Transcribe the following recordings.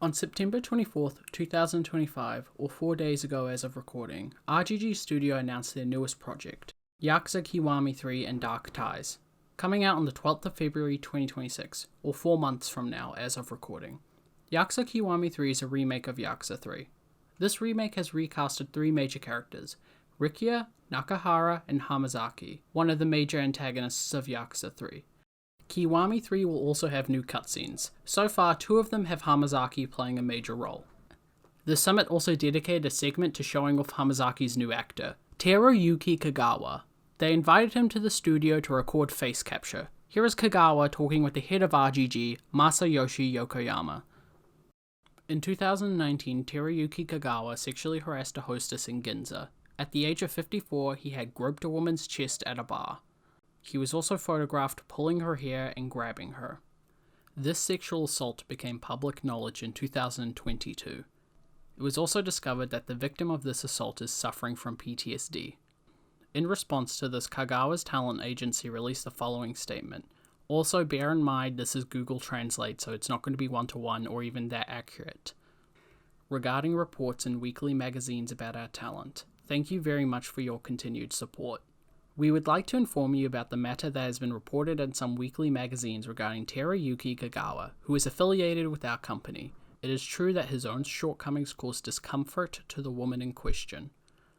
On September 24th, 2025, or 4 days ago as of recording, RGG Studio announced their newest project, Yakuza Kiwami 3 and Dark Ties, coming out on the 12th of February 2026, or 4 months from now as of recording. Yakuza Kiwami 3 is a remake of Yakuza 3. This remake has recasted 3 major characters, Rikia, Nakahara, and Hamazaki, one of the major antagonists of Yakuza 3. Kiwami 3 will also have new cutscenes. So far, 2 of them have Hamazaki playing a major role. The summit also dedicated a segment to showing off Hamazaki's new actor, Teruyuki Kagawa. They invited him to the studio to record face capture. Here is Kagawa talking with the head of RGG, Masayoshi Yokoyama. In 2019, Teruyuki Kagawa sexually harassed a hostess in Ginza. At the age of 54, he had groped a woman's chest at a bar. He was also photographed pulling her hair and grabbing her. This sexual assault became public knowledge in 2022. It was also discovered that the victim of this assault is suffering from PTSD. In response to this, Kagawa's talent agency released the following statement. Also, bear in mind this is Google Translate, so it's not going to be one-to-one or even that accurate. Regarding reports in weekly magazines about our talent, thank you very much for your continued support. We would like to inform you about the matter that has been reported in some weekly magazines regarding Teruyuki Kagawa, who is affiliated with our company. It is true that his own shortcomings caused discomfort to the woman in question.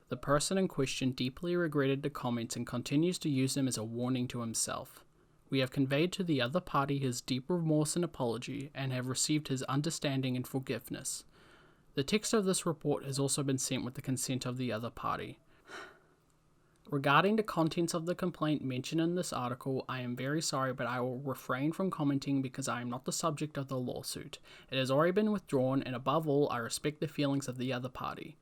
The person in question deeply regretted the comments and continues to use them as a warning to himself. We have conveyed to the other party his deep remorse and apology, and have received his understanding and forgiveness. The text of this report has also been sent with the consent of the other party. Regarding the contents of the complaint mentioned in this article, I am very sorry, but I will refrain from commenting because I am not the subject of the lawsuit. It has already been withdrawn, and above all, I respect the feelings of the other party.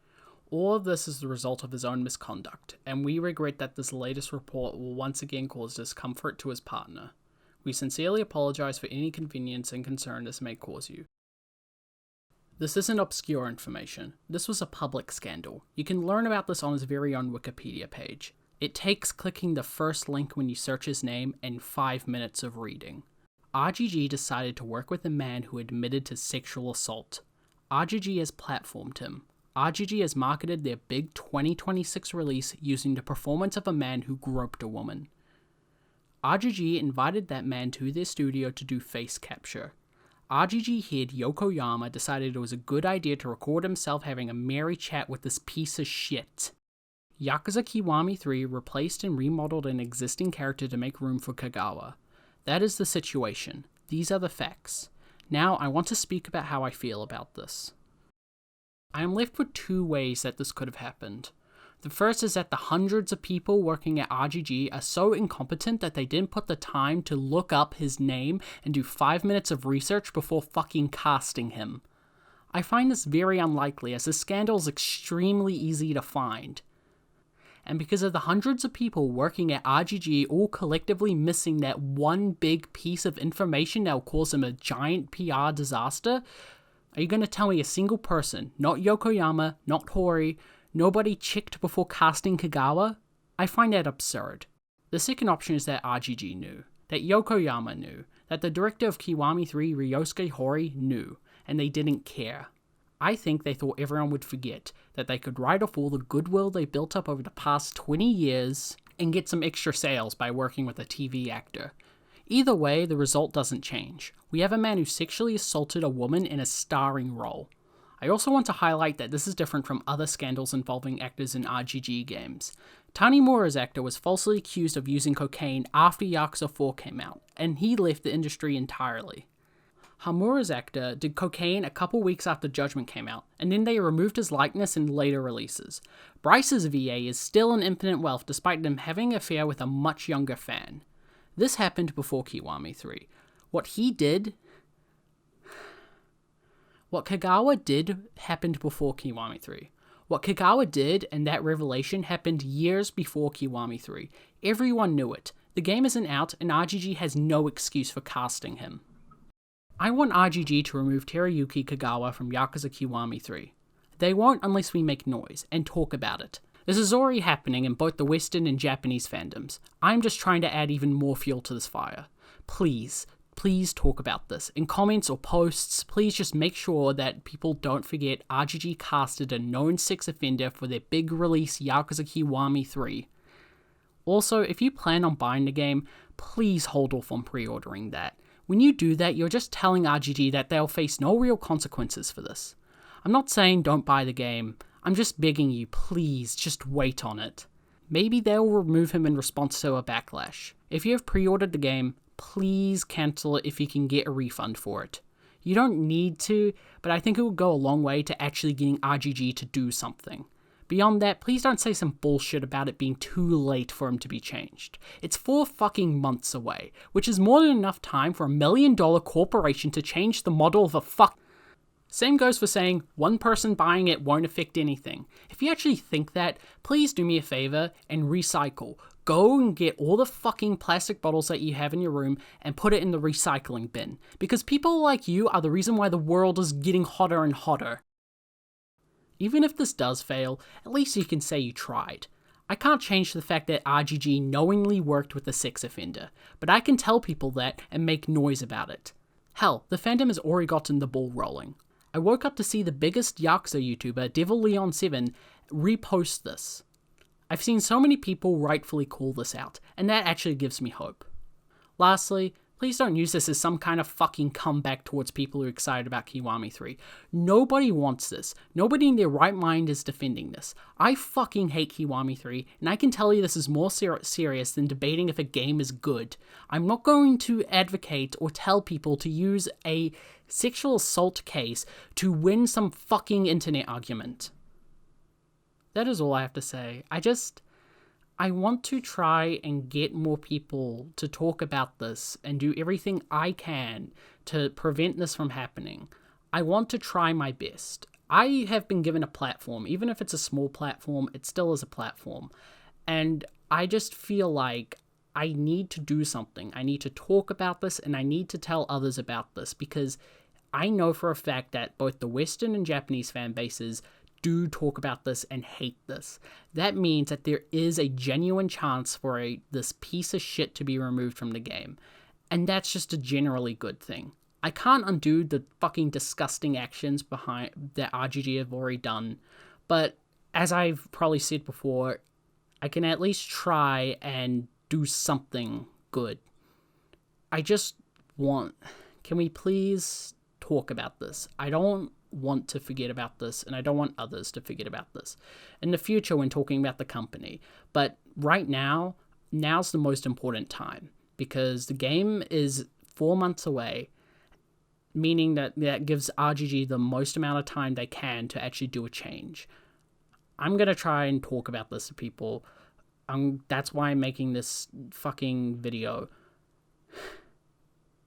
All of this is the result of his own misconduct, and we regret that this latest report will once again cause discomfort to his partner. We sincerely apologize for any inconvenience and concern this may cause you. This isn't obscure information. This was a public scandal. You can learn about this on his very own Wikipedia page. It takes clicking the first link when you search his name and 5 minutes of reading. RGG decided to work with a man who admitted to sexual assault. RGG has platformed him. RGG has marketed their big 2026 release using the performance of a man who groped a woman. RGG invited that man to their studio to do face capture. RGG head Yokoyama decided it was a good idea to record himself having a merry chat with this piece of shit. Yakuza Kiwami 3 replaced and remodeled an existing character to make room for Kagawa. That is the situation. These are the facts. Now I want to speak about how I feel about this. I am left with 2 ways that this could have happened. The first is that the hundreds of people working at RGG are so incompetent that they didn't put the time to look up his name and do 5 minutes of research before fucking casting him. I find this very unlikely as this scandal is extremely easy to find. And because of the hundreds of people working at RGG all collectively missing that one big piece of information that will cause them a giant PR disaster, are you going to tell me a single person, not Yokoyama, not Hori, nobody checked before casting Kagawa? I find that absurd. The second option is that RGG knew, that Yokoyama knew, that the director of Kiwami 3, Ryosuke Hori, knew, and they didn't care. I think they thought everyone would forget, that they could write off all the goodwill they built up over the past 20 years and get some extra sales by working with a TV actor. Either way, the result doesn't change. We have a man who sexually assaulted a woman in a starring role. I also want to highlight that this is different from other scandals involving actors in RGG games. Tanimura's actor was falsely accused of using cocaine after Yakuza 4 came out, and he left the industry entirely. Hamura's actor did cocaine a couple weeks after Judgment came out, and then they removed his likeness in later releases. Bryce's VA is still in Infinite Wealth despite them having an affair with a much younger fan. This happened before Kiwami 3. What Kagawa did happened before Kiwami 3. What Kagawa did and that revelation happened years before Kiwami 3. Everyone knew it. The game isn't out and RGG has no excuse for casting him. I want RGG to remove Teruyuki Kagawa from Yakuza Kiwami 3. They won't unless we make noise and talk about it. This is already happening in both the Western and Japanese fandoms. I'm just trying to add even more fuel to this fire. Please, please talk about this. In comments or posts, please just make sure that people don't forget RGG casted a known sex offender for their big release Yakuza Kiwami 3. Also, if you plan on buying the game, please hold off on pre-ordering that. When you do that, you're just telling RGG that they'll face no real consequences for this. I'm not saying don't buy the game, I'm just begging you, please, just wait on it. Maybe they'll remove him in response to a backlash. If you have pre-ordered the game, please cancel it if you can get a refund for it. You don't need to, but I think it will go a long way to actually getting RGG to do something. Beyond that, please don't say some bullshit about it being too late for him to be changed. It's 4 fucking months away, which is more than enough time for $1 million corporation to change the model of a fuck. Same goes for saying one person buying it won't affect anything. If you actually think that, please do me a favor and recycle. Go and get all the fucking plastic bottles that you have in your room and put it in the recycling bin. Because people like you are the reason why the world is getting hotter and hotter. Even if this does fail, at least you can say you tried. I can't change the fact that RGG knowingly worked with the sex offender, but I can tell people that and make noise about it. Hell, the fandom has already gotten the ball rolling. I woke up to see the biggest Yakuza YouTuber, DevilLeon7, repost this. I've seen so many people rightfully call this out, and that actually gives me hope. Lastly, please don't use this as some kind of fucking comeback towards people who are excited about Kiwami 3. Nobody wants this. Nobody in their right mind is defending this. I fucking hate Kiwami 3, and I can tell you this is more serious than debating if a game is good. I'm not going to advocate or tell people to use a sexual assault case to win some fucking internet argument. That is all I have to say. I want to try and get more people to talk about this and do everything I can to prevent this from happening. I want to try my best. I have been given a platform. Even if it's a small platform, it still is a platform. And I just feel like I need to do something. I need to talk about this and I need to tell others about this because I know for a fact that both the Western and Japanese fan bases do talk about this and hate this. That means that there is a genuine chance for this piece of shit to be removed from the game. And that's just a generally good thing. I can't undo the fucking disgusting actions behind that RGG have already done, but as I've probably said before, I can at least try and do something good. Can we please talk about this? I don't want to forget about this, and I don't want others to forget about this in the future when talking about the company. But right now's the most important time, because the game is 4 months away, meaning that gives RGG the most amount of time they can to actually do a change. I'm gonna try and talk about this to people. That's why I'm making this fucking video.